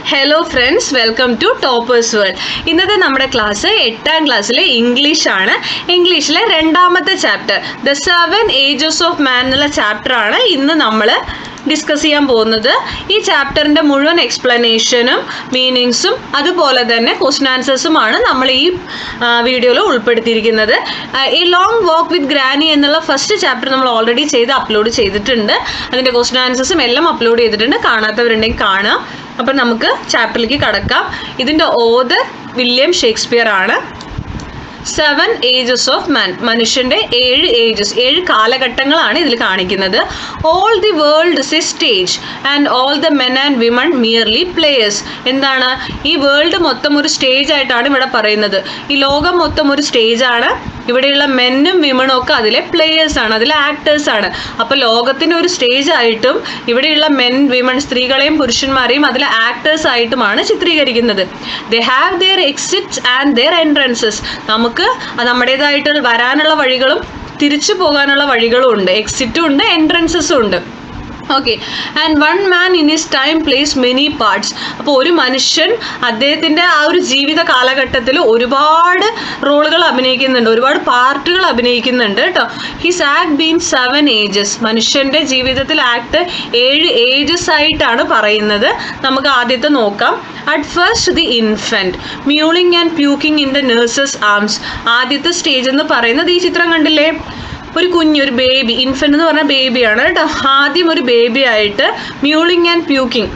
Hello friends, welcome to toppers world. ഇന്നത്തെ നമ്മുടെ class 8ാം ക്ലാസ്സിലെ ഇംഗ്ലീഷ് ആണ്. ഇംഗ്ലീഷിലെ 2ാമത്തെ chapter the 7 ages of man എന്നുള്ള ചാപ്റ്ററാണ് ഇന്ന് നമ്മൾ ഡിസ്കസ് ചെയ്യാൻ പോകുന്നത്. ഈ ചാപ്റ്ററിൻ്റെ മുഴുവൻ എക്സ്പ്ലനേഷനും മീനിങ്സും അതുപോലെ തന്നെ ക്വസ്റ്റ്യൻ ആൻസേഴ്സുമാണ് നമ്മൾ ഈ വീഡിയോയിൽ ഉൾപ്പെടുത്തിയിരിക്കുന്നത്. ഈ ലോങ് വാക്ക് വിത്ത് ഗ്രാനി എന്നുള്ള ഫസ്റ്റ് ചാപ്റ്റർ നമ്മൾ ഓൾറെഡി അപ്ലോഡ് ചെയ്തിട്ടുണ്ട്. അതിൻ്റെ ക്വസ്റ്റ്യൻ ആൻസേഴ്സും എല്ലാം അപ്ലോഡ് ചെയ്തിട്ടുണ്ട്. കാണാത്തവരുണ്ടെങ്കിൽ കാണാം. അപ്പം നമുക്ക് ചാപ്റ്ററിലേക്ക് കടക്കാം. ഇതിൻ്റെ ഓതർ വില്യം ഷേക്സ്പിയർ ആണ്. 7 ഏജസ് ഓഫ് മാൻ, മനുഷ്യൻ്റെ 7 ഏജസ്, 7 കാലഘട്ടങ്ങളാണ് ഇതിൽ കാണിക്കുന്നത്. All the world is A stage and all the men and women merely players. എന്താണ്, ഈ വേൾഡ് മൊത്തം ഒരു സ്റ്റേജ് ആയിട്ടാണ് ഇവിടെ പറയുന്നത്. ഈ ലോകം മൊത്തം ഒരു സ്റ്റേജാണ്. ഇവിടെയുള്ള മെന്നും വിമണും ഒക്കെ അതിലെ പ്ലേയേഴ്സ് ആണ്, അതിലെ ആക്ടേഴ്സ് ആണ്. അപ്പോൾ ലോകത്തിൻ്റെ ഒരു സ്റ്റേജ് ആയിട്ടും ഇവിടെയുള്ള മെൻ വിമൺ, സ്ത്രീകളെയും പുരുഷന്മാരെയും അതിലെ ആക്ടേഴ്സ് ആയിട്ടുമാണ് ചിത്രീകരിക്കുന്നത്. They have their exits and their entrances. നമുക്ക് നമ്മുടേതായിട്ട് വരാനുള്ള വഴികളും തിരിച്ചു പോകാനുള്ള വഴികളും ഉണ്ട്. എക്സിറ്റും ഉണ്ട്, എൻട്രൻസസും ഉണ്ട്. Okay. And one man in his time place many parts. അപ്പോൾ ഒരു മനുഷ്യൻ അദ്ദേഹത്തിൻ്റെ ആ ഒരു ജീവിത കാലഘട്ടത്തിൽ ഒരുപാട് റോളുകൾ അഭിനയിക്കുന്നുണ്ട്, ഒരുപാട് പാർട്ടുകൾ അഭിനയിക്കുന്നുണ്ട് കേട്ടോ. His act been 7 ages. മനുഷ്യൻ്റെ ജീവിതത്തിൽ ആക്ട് 7 ഏജസ് ആയിട്ടാണ് പറയുന്നത്. നമുക്ക് ആദ്യത്തെ നോക്കാം. At first the infant mewling and puking in the nurse's arms. ആദ്യത്തെ സ്റ്റേജ് എന്ന് പറയുന്നത് ഈ ചിത്രം കണ്ടില്ലേ, ഒരു കുഞ്ഞ്, ഒരു ബേബി. ഇൻഫൻറ്റ് എന്ന് പറഞ്ഞാൽ ബേബിയാണ് കേട്ടോ. ആദ്യം ഒരു ബേബി ആയിട്ട് മ്യൂളിങ് ആൻഡ് പ്യൂക്കിംഗ്.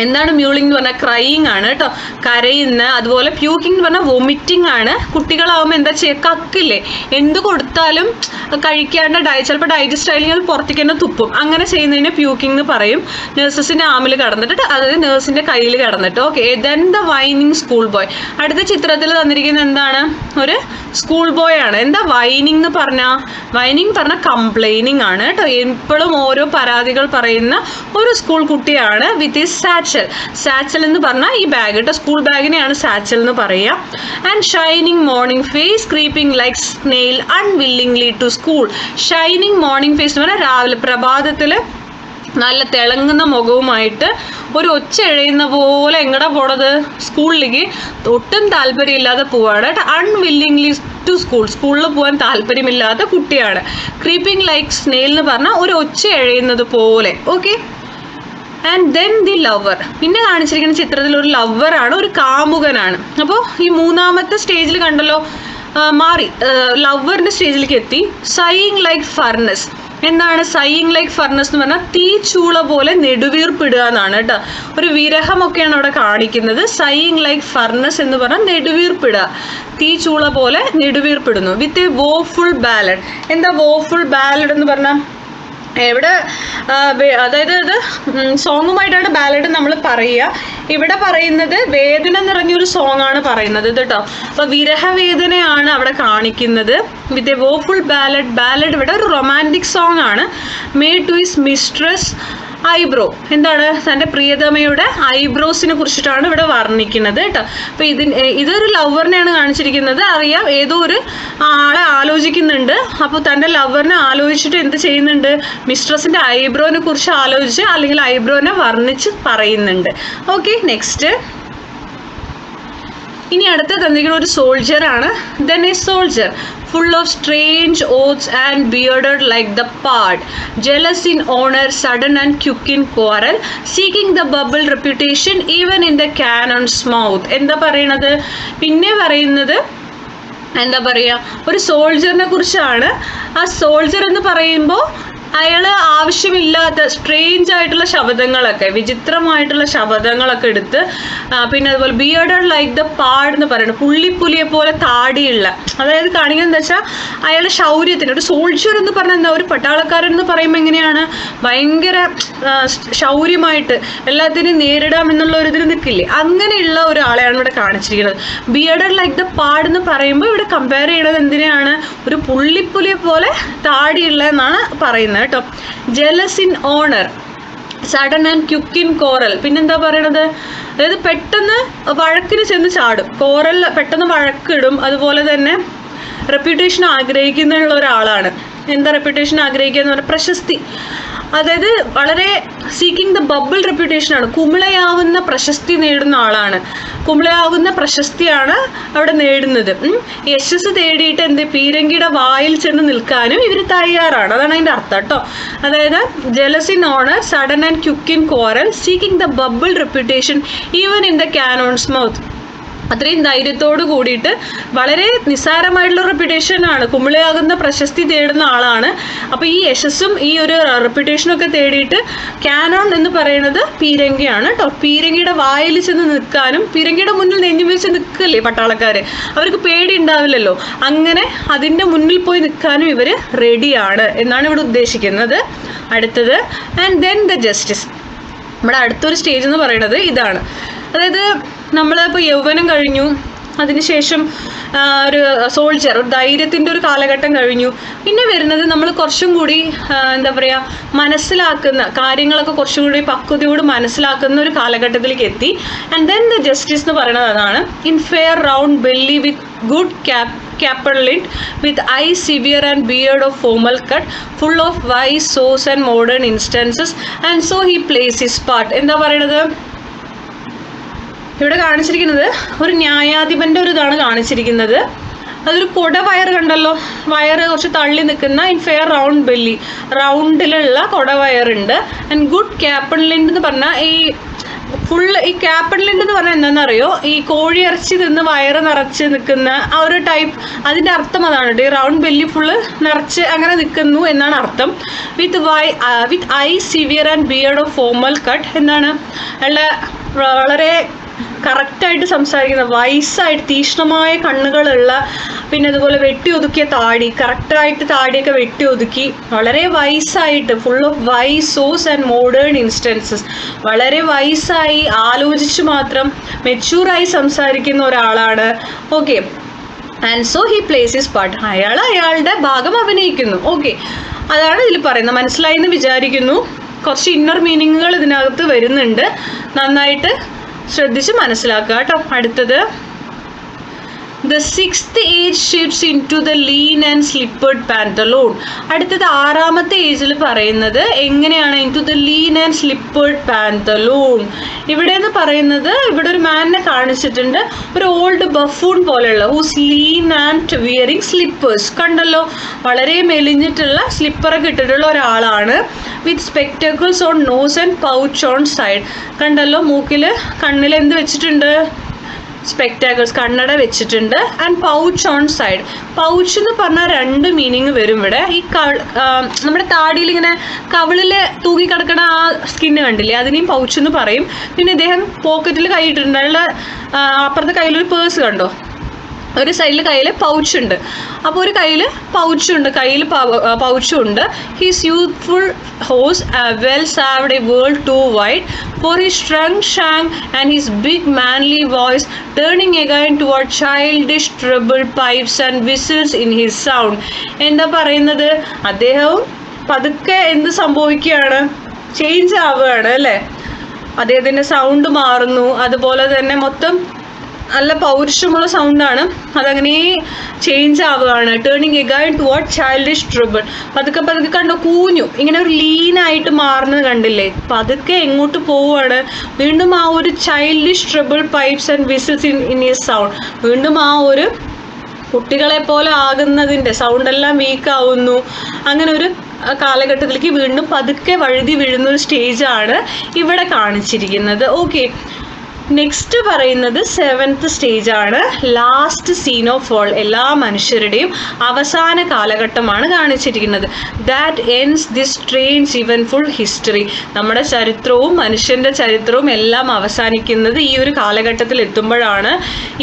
എന്താണ് മ്യൂളിംഗ് എന്ന് പറഞ്ഞാൽ? ക്രൈയിങ് ആണ് കേട്ടോ, കരയുന്ന. അതുപോലെ പ്യൂക്കിംഗ് എന്ന് പറഞ്ഞാൽ വൊമിറ്റിംഗ് ആണ്. കുട്ടികളാവുമ്പോൾ എന്താ ചെയ്യുക, കക്കില്ലേ, എന്ത് കൊടുത്താലും കഴിക്കാണ്ട് ചിലപ്പോൾ ഡൈജസ്റ്റ് ആയില്ലെങ്കിൽ പുറത്തേക്ക് തന്നെ തുപ്പും. അങ്ങനെ ചെയ്യുന്നതിന് പ്യൂക്കിംഗ് എന്ന് പറയും. നേഴ്സസിൻ്റെ ആമിൽ കടന്നിട്ട്, അതായത് നേഴ്സിൻ്റെ കയ്യിൽ കടന്നിട്ട്. Okay. Then the whining school boy. അടുത്ത ചിത്രത്തിൽ തന്നിരിക്കുന്നത് എന്താണ്, ഒരു സ്കൂൾ ബോയ് ആണ്. എന്താ വൈനിങ് എന്ന് പറഞ്ഞാൽ? വൈനിങ് പറഞ്ഞാൽ കംപ്ലൈനിങ് ആണ് കേട്ടോ. എപ്പോഴും ഓരോ പരാതികൾ പറയുന്ന ഒരു സ്കൂൾ കുട്ടിയാണ്. വിത്ത് ഈസ് സാച്ചൽ. സാച്ചൽ എന്ന് പറഞ്ഞാൽ ഈ ബാഗ് കേട്ടോ, സ്കൂൾ ബാഗിനെയാണ് സാച്ചൽ എന്ന് പറയുക. And shining morning face creeping like snail unwillingly to school. Shining morning face എന്ന് പറഞ്ഞാൽ രാവിലെ പ്രഭാതത്തിൽ നല്ല തിളങ്ങുന്ന മുഖവുമായിട്ട് ഒരു ഒച്ച എഴയുന്ന പോലെ എങ്ങടാ പോണത്, സ്കൂളിലേക്ക് ഒട്ടും താല്പര്യമില്ലാതെ പോവാണ് കേട്ടോ. അൺവില്ലിംഗ്ലി ടു സ്കൂൾ, സ്കൂളിൽ പോകാൻ താല്പര്യമില്ലാത്ത കുട്ടിയാണ്. ക്രീപ്പിംഗ് ലൈക്ക് സ്നെയിൽ എന്ന് പറഞ്ഞാൽ ഒരു ഒച്ച എഴയുന്നത് പോലെ. Okay. And then the lover. പിന്നെ കാണിച്ചിരിക്കുന്ന ചിത്രത്തിൽ ഒരു ലവറാണ്, ഒരു കാമുകനാണ്. അപ്പോൾ ഈ മൂന്നാമത്തെ സ്റ്റേജിൽ കണ്ടല്ലോ, മാറി ലവറിൻ്റെ സ്റ്റേജിലേക്ക് എത്തി. സൈയിങ് ലൈക്ക് ഫർണസ്. എന്താണ് സൈയിങ് ലൈക്ക് ഫർണസ് എന്ന് പറഞ്ഞാൽ? തീച്ചൂള പോലെ നെടുവീർപ്പിടുക എന്നാണ് കേട്ടോ. ഒരു വിരഹമൊക്കെയാണ് അവിടെ കാണിക്കുന്നത്. സൈയിങ് ലൈക്ക് ഫർണസ് എന്ന് പറഞ്ഞാൽ നെടുവീർപ്പിടുക, തീച്ചൂള പോലെ നെടുവീർപ്പിടുന്നു. വിത്ത് എ വോഫുൾ ബാലഡ്. എന്താ വോഫുൾ ബാലഡ് എന്ന് പറഞ്ഞാൽ? എവിടെ, അതായത് ഇത് സോങ്ങുമായിട്ടാണ് ബാലഡ് നമ്മൾ പറയുക. ഇവിടെ പറയുന്നത് വേദന നിറഞ്ഞൊരു സോങ് ആണ് പറയുന്നത് കേട്ടോ. അപ്പോൾ വിരഹവേദനയാണ് അവിടെ കാണിക്കുന്നത്. With a woeful ballad. Ballad ഇവിടെ ഒരു റൊമാൻറ്റിക് സോങ് ആണ്. Made to his mistress eyebrow. എന്താണ്, തൻ്റെ പ്രിയതമയുടെ ഐബ്രോസിനെ കുറിച്ചിട്ടാണ് ഇവിടെ വർണ്ണിക്കുന്നത് കേട്ടോ. അപ്പോൾ ഇതൊരു ലവറിനെയാണ് കാണിച്ചിരിക്കുന്നത്. അറിയാം, ഏതോ ഒരു ആളെ ആലോചിക്കുന്നുണ്ട്. അപ്പോൾ തൻ്റെ ലവറിനെ ആലോചിച്ചിട്ട് എന്ത് ചെയ്യുന്നുണ്ട്, മിസ്ട്രസിൻ്റെ ഐബ്രോനെ കുറിച്ച് ആലോചിച്ച് അല്ലെങ്കിൽ ഐബ്രോനെ വർണ്ണിച്ച് പറയുന്നുണ്ട്. ഓക്കെ. നെക്സ്റ്റ്, ഇനി അടുത്ത തന്നിരിക്കുന്ന ഒരു സോൾജറാണ്. Then a soldier full of strange oaths and bearded like the pard, jealous in honor, sudden and quick in quarrel, seeking the bubble reputation even in the cannon's mouth. എന്താ പറയണത്? പിന്നെ പറയുന്നത് എന്താ പറയുക, ഒരു സോൾജറിനെ കുറിച്ചാണ്. ആ സോൾജർ എന്ന് പറയുമ്പോൾ അയാൾ ആവശ്യമില്ലാത്ത സ്ട്രേഞ്ച് ആയിട്ടുള്ള ശബ്ദങ്ങളൊക്കെ, വിചിത്രമായിട്ടുള്ള ശബ്ദങ്ങളൊക്കെ എടുത്ത്, പിന്നെ അതുപോലെ ബിയർഡഡ് ലൈക്ക് ദ പാഡ് എന്ന് പറയുന്നത്, പുള്ളിപ്പുലിയെ പോലെ താടിയുള്ള, അതായത് കാണിക്കുന്നത് എന്താ വെച്ചാൽ അയാളുടെ ശൗര്യത്തിന്. ഒരു സോൾജർ എന്ന് പറഞ്ഞാൽ എന്താ, ഒരു പട്ടാളക്കാരൻ എന്ന് പറയുമ്പോൾ എങ്ങനെയാണ്, ഭയങ്കര ശൗര്യമായിട്ട് എല്ലാത്തിനെയും നേരിടാമെന്നുള്ള ഒരു ഇതിൽ നിൽക്കില്ലേ, അങ്ങനെയുള്ള ഒരാളെയാണ് ഇവിടെ കാണിച്ചിരിക്കുന്നത്. ബിയർഡഡ് ലൈക്ക് ദ പാഡ് എന്ന് പറയുമ്പോൾ ഇവിടെ കമ്പയർ ചെയ്യണത് എന്തിനാണ്, ഒരു പുള്ളിപ്പുലിയെ പോലെ താടിയുള്ള എന്നാണ് പറയുന്നത് കേട്ടോ. Jealous in honour, sudden and quick in quarrel. പിന്നെന്താ പറയണത്, അതായത് പെട്ടെന്ന് വഴക്കിന് ചെന്ന് ചാടും. കോറൽ പെട്ടെന്ന് വഴക്കിടും. അതുപോലെ തന്നെ റെപ്യൂട്ടേഷൻ ആഗ്രഹിക്കുന്ന ഒരാളാണ്. എന്താ റെപ്യൂട്ടേഷൻ ആഗ്രഹിക്കുക എന്ന് പറഞ്ഞാൽ? പ്രശസ്തി. അതായത് വളരെ സീക്കിംഗ് ദ ബബിൾ റെപ്യൂട്ടേഷൻ ആണ്, കുമിളയാവുന്ന പ്രശസ്തി നേടുന്ന ആളാണ്, കുമിളയാവുന്ന പ്രശസ്തിയാണ് അവിടെ നേടുന്നത്. യശസ് തേടിയിട്ട് പീരങ്കിയുടെ വായിൽ ചെന്ന് നിൽക്കാനും ഇവർ തയ്യാറാണ്. അതാണ് അതിൻ്റെ അർത്ഥം കേട്ടോ. അതായത് jealous in honour, sudden and quick in quarrel, seeking the bubble reputation even in the cannon's mouth. അത്രയും ധൈര്യത്തോട് കൂടിയിട്ട് വളരെ നിസ്സാരമായിട്ടുള്ള റെപ്യൂട്ടേഷനാണ്, കുമിളയാകുന്ന പ്രശസ്തി തേടുന്ന ആളാണ്. അപ്പോൾ ഈ യശസ്സും ഈ ഒരു റെപ്യൂട്ടേഷനൊക്കെ തേടിയിട്ട് കാനോൺ എന്ന് പറയുന്നത് പീരങ്കിയാണ് കേട്ടോ. പീരങ്കിയുടെ വായിൽ ചെന്ന് നിൽക്കാനും, പീരങ്കിയുടെ മുന്നിൽ നെഞ്ഞു വെച്ച് നിൽക്കല്ലേ പട്ടാളക്കാർ, അവർക്ക് പേടി ഉണ്ടാവില്ലല്ലോ, അങ്ങനെ അതിൻ്റെ മുന്നിൽ പോയി നിൽക്കാനും ഇവർ റെഡിയാണ് എന്നാണ് ഇവിടെ ഉദ്ദേശിക്കുന്നത്. അടുത്തത് ആൻഡ് ദെൻ ദ ജസ്റ്റിസ്. നമ്മുടെ അടുത്തൊരു സ്റ്റേജ് എന്ന് പറയുന്നത് ഇതാണ്. അതായത് നമ്മളിപ്പോൾ യൗവനം കഴിഞ്ഞു, അതിനുശേഷം ഒരു സോൾജർ, ഒരു ധൈര്യത്തിൻ്റെ ഒരു കാലഘട്ടം കഴിഞ്ഞു. പിന്നെ വരുന്നത് നമ്മൾ കുറച്ചും കൂടി എന്താ പറയുക, മനസ്സിലാക്കുന്ന കാര്യങ്ങളൊക്കെ കുറച്ചും കൂടി പക്വതയോട് മനസ്സിലാക്കുന്ന ഒരു കാലഘട്ടത്തിലേക്ക് എത്തി. ആൻഡ് ദെൻ ദ ജസ്റ്റിസ് എന്ന് പറയുന്നത് അതാണ്. In fair round belly with good caperlint, with eyes severe and beard of formal cut, full of wise source and modern instances, and so he plays his part. എന്താ പറയണത് ഇവിടെ കാണിച്ചിരിക്കുന്നത്? ഒരു ന്യായാധിപൻ്റെ ഒരു ഇതാണ് കാണിച്ചിരിക്കുന്നത്. അതൊരു കൊടവയർ കണ്ടല്ലോ, വയറ് കുറച്ച് തള്ളി നിൽക്കുന്ന, ഇൻ ഫെയർ റൗണ്ട് ബെല്ലി, റൗണ്ടിലുള്ള കൊടവയറുണ്ട്. ആൻഡ് ഗുഡ് ക്യാപ്പൺലിൻഡ് എന്ന് പറഞ്ഞാൽ ഈ ഫുള്ള്, ഈ ക്യാപ്പൺലിൻഡ് എന്ന് പറഞ്ഞാൽ എന്താണെന്നറിയോ, ഈ കോഴിയിറച്ചി നിന്ന് വയറ് നിറച്ച് നിൽക്കുന്ന ആ ഒരു ടൈപ്പ്, അതിൻ്റെ അർത്ഥം അതാണ് കേട്ടോ. ഈ റൗണ്ട് ബെല്ലി ഫുള്ള് നിറച്ച് അങ്ങനെ നിൽക്കുന്നു എന്നാണ് അർത്ഥം. With I severe and beard of formal cut, എന്താണ് വളരെ കറക്റ്റായിട്ട് സംസാരിക്കുന്ന, വയസ്സായിട്ട് തീക്ഷ്ണമായ കണ്ണുകളുള്ള, പിന്നെ അതുപോലെ വെട്ടി ഒതുക്കിയ താടി, കറക്റ്റായിട്ട് താടിയൊക്കെ വെട്ടി ഒതുക്കി, വളരെ വയസ്സായിട്ട്, full of wise saws and modern instances, വളരെ വയസ്സായി ആലോചിച്ച് മാത്രം മെച്യൂറായി സംസാരിക്കുന്ന ഒരാളാണ്. Okay, and so he plays his part, അയാളുടെ ഭാഗം അഭിനയിക്കുന്നു. ഓക്കെ, അതാണ് ഇതിൽ പറയുന്നത്. മനസ്സിലായി എന്ന് വിചാരിക്കുന്നു. കുറച്ച് ഇന്നർ മീനിങ്ങുകൾ ഇതിനകത്ത് വരുന്നുണ്ട്, നന്നായിട്ട് ശ്രദ്ധിച്ച് മനസ്സിലാക്കുക കേട്ടോ. അടുത്തത് The sixth age shifts into the lean and slippered pantaloon. അടുത്തത് ആറാമത്തെ ഏജിൽ പറയുന്നത് എങ്ങനെയാണ് into the lean and slippered pantaloon. ഇവിടെ എന്ന് പറയുന്നത്, ഇവിടെ ഒരു മാനിനെ കാണിച്ചിട്ടുണ്ട്, ഒരു ഓൾഡ് ബഫൂൺ പോലെയുള്ള, whose lean and wearing slippers. കണ്ടല്ലോ, വളരെ മെലിഞ്ഞിട്ടുള്ള സ്ലിപ്പറൊക്കെ ഇട്ടിട്ടുള്ള ഒരാളാണ്. With spectacles on nose and pouch on side. കണ്ടല്ലോ, മൂക്കിൽ കണ്ണിൽ എന്ത് വെച്ചിട്ടുണ്ട്? സ്പെക്ടാക്കിൾസ്, കണ്ണട വെച്ചിട്ടുണ്ട്. And pouch on side. Pouch എന്ന് പറഞ്ഞാൽ രണ്ട് മീനിങ് വരും ഇവിടെ. ഈ നമ്മുടെ താടിയിൽ ഇങ്ങനെ കവിളിൽ തൂങ്ങി കിടക്കണ ആ സ്കിന്ന് കണ്ടില്ലേ, അതിനെയും പൗച്ച് എന്ന് പറയും. പിന്നെ ഇദ്ദേഹം പോക്കറ്റിൽ കൈയിട്ടുണ്ട്, അയാളുടെ അപ്പുറത്തെ കയ്യിലൊരു പേഴ്സ് കണ്ടോ, ഒരു സൈഡിൽ കയ്യിൽ പൗച്ചുണ്ട്. അപ്പോൾ ഒരു കയ്യിൽ പൗച്ചുണ്ട്, കയ്യിൽ പൗച്ചുണ്ട്. His youthful hose well saved a world too wide for his strong shank and his big manly voice turning again toward childish treble pipes and whistles in his sound. എന്താ പറയുന്നത്? അദ്ദേഹവും പതുക്കെ എന്ത് സംഭവിക്കുകയാണ്? ചേഞ്ച് ആവുകയാണ് അല്ലേ? അദ്ദേഹത്തിൻ്റെ സൗണ്ട് മാറുന്നു, അതുപോലെ തന്നെ മൊത്തം നല്ല പൗരുഷമുള്ള സൗണ്ടാണ്, അതങ്ങനെ ചേഞ്ച് ആവുകയാണ്. Turning again toward childish treble. പതുക്കെ പതുക്കെ കണ്ടോ, കൂഞ്ഞു, ഇങ്ങനെ ഒരു ലീനായിട്ട് മാറുന്നത് കണ്ടില്ലേ? പതുക്കെ എങ്ങോട്ട് പോവുകയാണ്? വീണ്ടും ആ ഒരു childish treble pipes and whistles in his sound. വീണ്ടും ആ ഒരു കുട്ടികളെ പോലെ ആകുന്നതിൻ്റെ സൗണ്ടെല്ലാം വീക്കാവുന്നു. അങ്ങനെ ഒരു കാലഘട്ടത്തിലേക്ക് വീണ്ടും പതുക്കെ വഴുതി വീഴുന്ന ഒരു സ്റ്റേജാണ് ഇവിടെ കാണിച്ചിരിക്കുന്നത്. ഓക്കെ, നെക്സ്റ്റ് പറയുന്നത് 7th സ്റ്റേജാണ്, ലാസ്റ്റ് സീൻ ഓഫ് ഓൾ. എല്ലാ മനുഷ്യരുടെയും അവസാന കാലഘട്ടമാണ് കാണിച്ചിരിക്കുന്നത്. That ends this strange eventful history. നമ്മുടെ ചരിത്രവും മനുഷ്യൻ്റെ ചരിത്രവും എല്ലാം അവസാനിക്കുന്നത് ഈ ഒരു കാലഘട്ടത്തിൽ എത്തുമ്പോഴാണ്.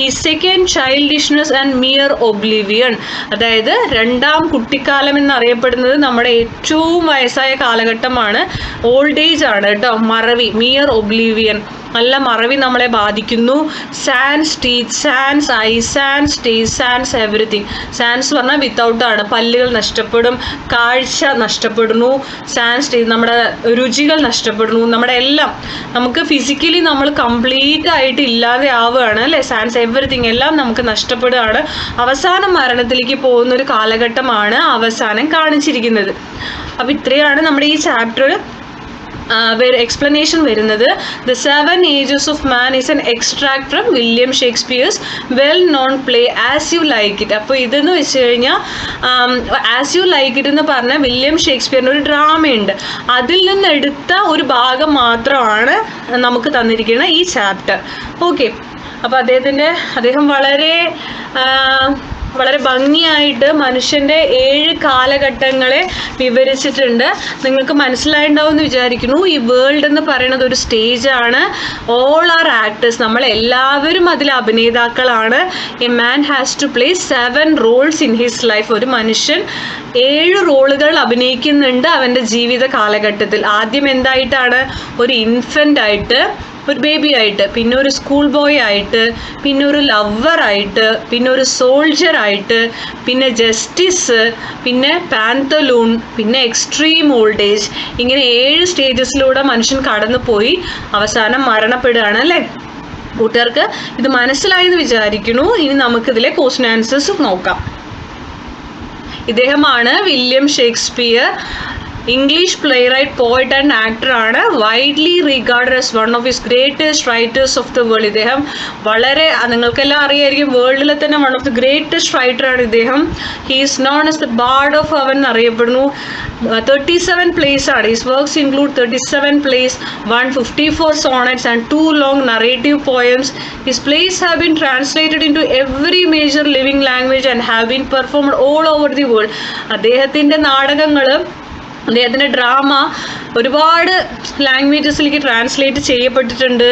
ഈ സെക്കൻഡ് ചൈൽഡിഷ്നെസ് ആൻഡ് മിയർ ഒബ്ലിവിയൺ, അതായത് രണ്ടാം കുട്ടിക്കാലം എന്നറിയപ്പെടുന്നത് നമ്മുടെ ഏറ്റവും വയസ്സായ കാലഘട്ടമാണ്. ഓൾഡ് ഏജ് ആണ് കേട്ടോ, മറവി, മിയർ ഒബ്ലിവിയൻ, നല്ല മറവി നമ്മളെ ബാധിക്കുന്നു. Sans teeth, sans eye, sans taste, sans everything. Sans പറഞ്ഞാൽ വിത്തൗട്ട് ആണ്, പല്ലുകൾ നഷ്ടപ്പെടും, കാഴ്ച നഷ്ടപ്പെടുന്നു. സാൻസ് ടേസ്റ്റ്, നമ്മുടെ രുചികൾ നഷ്ടപ്പെടുന്നു, നമ്മുടെ എല്ലാം നമുക്ക് ഫിസിക്കലി നമ്മൾ കംപ്ലീറ്റ് ആയിട്ട് ഇല്ലാതെ ആവുകയാണ് അല്ലേ? സാൻസ് എവറിത്തിങ്, എല്ലാം നമുക്ക് നഷ്ടപ്പെടുകയാണ്. അവസാനം മരണത്തിലേക്ക് പോകുന്നൊരു കാലഘട്ടമാണ് അവസാനം കാണിച്ചിരിക്കുന്നത്. അപ്പോൾ ഇത്രയാണ് നമ്മുടെ ഈ ചാപ്റ്റർ explanation വരുന്നത്. The Seven Ages of Man is an extract from William Shakespeare's well-known play As You Like It. അപ്പോൾ ഇതെന്ന് വെച്ച് കഴിഞ്ഞാൽ As You Like It എന്ന് പറഞ്ഞ വില്യം ഷേക്സ്പിയറിൻ്റെ ഒരു ഡ്രാമയുണ്ട്, അതിൽ നിന്ന് എടുത്ത ഒരു ഭാഗം മാത്രമാണ് നമുക്ക് തന്നിരിക്കുന്ന ഈ ചാപ്റ്റർ. ഓക്കെ, അപ്പോൾ അദ്ദേഹം വളരെ ഭംഗിയായിട്ട് മനുഷ്യൻ്റെ 7 കാലഘട്ടങ്ങളെ വിവരിച്ചിട്ടുണ്ട്. നിങ്ങൾക്ക് മനസ്സിലായിട്ടുണ്ടാവും എന്ന് വിചാരിക്കുന്നു. ഈ വേൾഡ് എന്ന് പറയുന്നത് ഒരു സ്റ്റേജാണ്. ഓൾ ആർ ആക്ടേഴ്സ്, നമ്മളെല്ലാവരും അതിൽ അഭിനേതാക്കളാണ്. A man has to play 7 roles in his life. ഒരു മനുഷ്യൻ 7 റോളുകൾ അഭിനയിക്കുന്നുണ്ട് അവൻ്റെ ജീവിത കാലഘട്ടത്തിൽ. ആദ്യം എന്തായിട്ടാണ്? ഒരു ഇൻഫൻ്റ് ആയിട്ട്, ഒരു ബേബി ആയിട്ട്, പിന്നെ ഒരു സ്കൂൾ ബോയ് ആയിട്ട്, പിന്നെ ഒരു ലവറായിട്ട്, പിന്നെ ഒരു സോൾജർ ആയിട്ട്, പിന്നെ ജസ്റ്റിസ്, പിന്നെ പാന്തലൂൺ, പിന്നെ എക്സ്ട്രീം ഓൾഡ് ഏജ്. ഇങ്ങനെ 7 സ്റ്റേജസിലൂടെ മനുഷ്യൻ കടന്നു പോയി അവസാനം മരണപ്പെടുകയാണ് അല്ലേ. കൂട്ടുകാർക്ക് ഇത് മനസ്സിലായി എന്ന് വിചാരിക്കുന്നു. ഇനി നമുക്കിതിലെ ക്വസ്റ്റ്യൻ ആൻസേഴ്സ് നോക്കാം. ഇദ്ദേഹമാണ് William Shakespeare. English playwright, poet and actor ആണ്. widely regarded as one of his greatest writers of the world. ഇദ്ദേഹം നിങ്ങൾക്കെല്ലാം അറിയായിരിക്കും, വേൾഡിലെ തന്നെ one of the greatest writer ആണ് ഇദ്ദേഹം. He is known as the Bard of heaven എന്നറിയപ്പെടുന്നു. 37 plays ആണ്. His works include 37 plays, 154 sonnets and 2 long narrative poems. His plays have been translated into every major living language and have been performed all over the world. അദ്ദേഹത്തിൻ്റെ നാടകങ്ങൾ, അദ്ദേഹത്തിൻ്റെ drama ഒരുപാട് ലാംഗ്വേജസിലേക്ക് translate ചെയ്യപ്പെട്ടിട്ടുണ്ട്.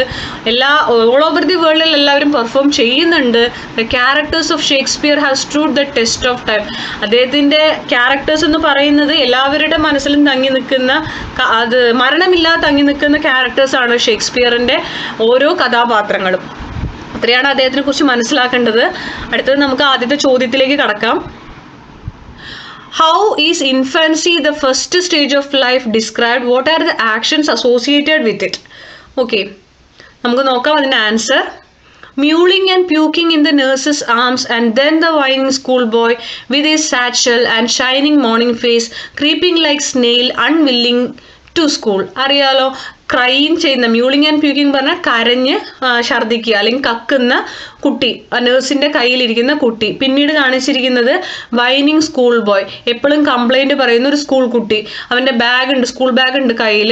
All over the വേൾഡിൽ എല്ലാവരും perform ചെയ്യുന്നുണ്ട്. The characters of Shakespeare have stood the test of time. അദ്ദേഹത്തിൻ്റെ characters എന്ന് പറയുന്നത് എല്ലാവരുടെ മനസ്സിലും തങ്ങി നിൽക്കുന്ന, അത് മരണമില്ലാതെ തങ്ങി നിൽക്കുന്ന ക്യാരക്ടേഴ്സാണ് ഷേക്സ്പിയറിൻ്റെ ഓരോ കഥാപാത്രങ്ങളും. അത്രയാണ് അദ്ദേഹത്തിനെ കുറിച്ച് മനസ്സിലാക്കേണ്ടത്. അടുത്തത് നമുക്ക് ആദ്യത്തെ ചോദ്യത്തിലേക്ക് കടക്കാം. How is infancy the first stage of life described? What are the actions associated with it? Okay, നമുക്ക് നോക്കാം അതിൻ്റെ answer. Mewling and puking in the nurse's arms, and then the whining schoolboy with his satchel and shining morning face, creeping like snail, unwilling to school. അറിയാലോ, crime ചെയ്യുന്ന, മ്യൂളിങ് and പ്യൂക്കിങ് പറഞ്ഞാൽ കരഞ്ഞ് ഛർദ്ദിക്കുക അല്ലെങ്കിൽ കക്കുന്ന കുട്ടി, നേഴ്സിൻ്റെ കയ്യിലിരിക്കുന്ന കുട്ടി. പിന്നീട് കാണിച്ചിരിക്കുന്നത് വൈനിങ് സ്കൂൾ ബോയ്, എപ്പോഴും കംപ്ലൈൻറ്റ് പറയുന്ന ഒരു സ്കൂൾ കുട്ടി. അവൻ്റെ ബാഗുണ്ട്, സ്കൂൾ ബാഗുണ്ട് കയ്യിൽ.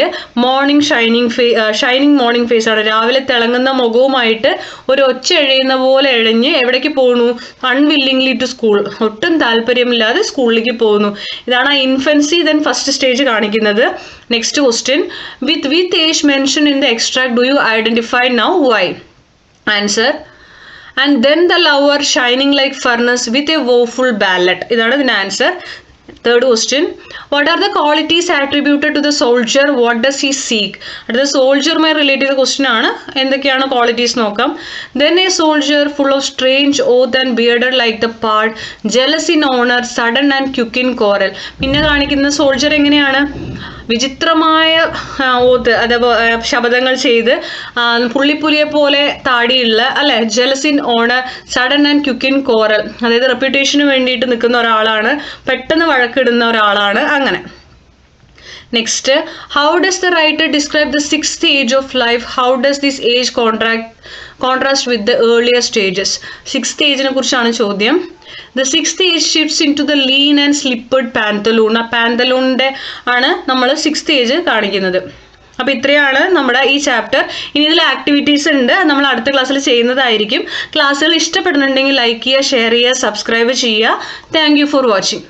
ഷൈനിങ് മോർണിംഗ് ഫേസ് ആണ്, രാവിലെ തിളങ്ങുന്ന മുഖവുമായിട്ട് ഒരു ഒച്ച എഴയുന്ന പോലെ എഴഞ്ഞ് എവിടേക്ക് പോകുന്നു? അൺവില്ലിംഗ്ലി ടു സ്കൂൾ, ഒട്ടും താല്പര്യമില്ലാതെ സ്കൂളിലേക്ക് പോകുന്നു. ഇതാണ് ആ ഇൻഫൻസി ദെൻ ഫസ്റ്റ് സ്റ്റേജ് കാണിക്കുന്നത്. Next question. With age mentioned in the extract, do you identify now? Why? Answer. And then the lover shining like furnace with a woeful ballad. ഇതാണ് ഇതിൻ്റെ answer. Third question. What are the qualities attributed to the soldier? What does he seek? അടുത്ത സോൾജറുമായി relate ചെയ്ത question ആണ്. എന്തൊക്കെയാണ് qualities നോക്കാം. Then a soldier full of strange oath and bearded like the pard, jealous in honor, sudden and quick in quarrel. പിന്നെ കാണിക്കുന്ന soldier എങ്ങനെയാണ്? വിചിത്രമായ ഓത്ത്, അതേപോലെ ശബ്ദങ്ങൾ ചെയ്ത്, പുള്ളിപ്പുലിയെ പോലെ താടിയുള്ള അല്ലെ, jealous in honour, sudden and quick in quarrel, അതായത് റെപ്യൂട്ടേഷന് വേണ്ടിയിട്ട് നിൽക്കുന്ന ഒരാളാണ്, പെട്ടെന്ന് വഴക്കിടുന്ന ഒരാളാണ്, അങ്ങനെ. Next. How does the writer describe the 6th age of life? How does this age contrast with the earlier stages? 6th ഏജിനെ കുറിച്ചാണ് ചോദ്യം. The 6th age shifts into the lean and slippered pantaloon. ആ പാന്തലൂണിൻ്റെ ആണ് നമ്മൾ 6th age കാണിക്കുന്നത്. അപ്പോൾ ഇത്രയാണ് നമ്മുടെ ഈ ചാപ്റ്റർ. ഇനി ഇതിൽ ആക്ടിവിറ്റീസ് ഉണ്ട്, നമ്മൾ അടുത്ത ക്ലാസ്സിൽ ചെയ്യുന്നതായിരിക്കും. ക്ലാസ്സുകൾ ഇഷ്ടപ്പെടുന്നുണ്ടെങ്കിൽ ലൈക്ക് ചെയ്യുക, ഷെയർ ചെയ്യുക, സബ്സ്ക്രൈബ് ചെയ്യുക. Thank you for watching.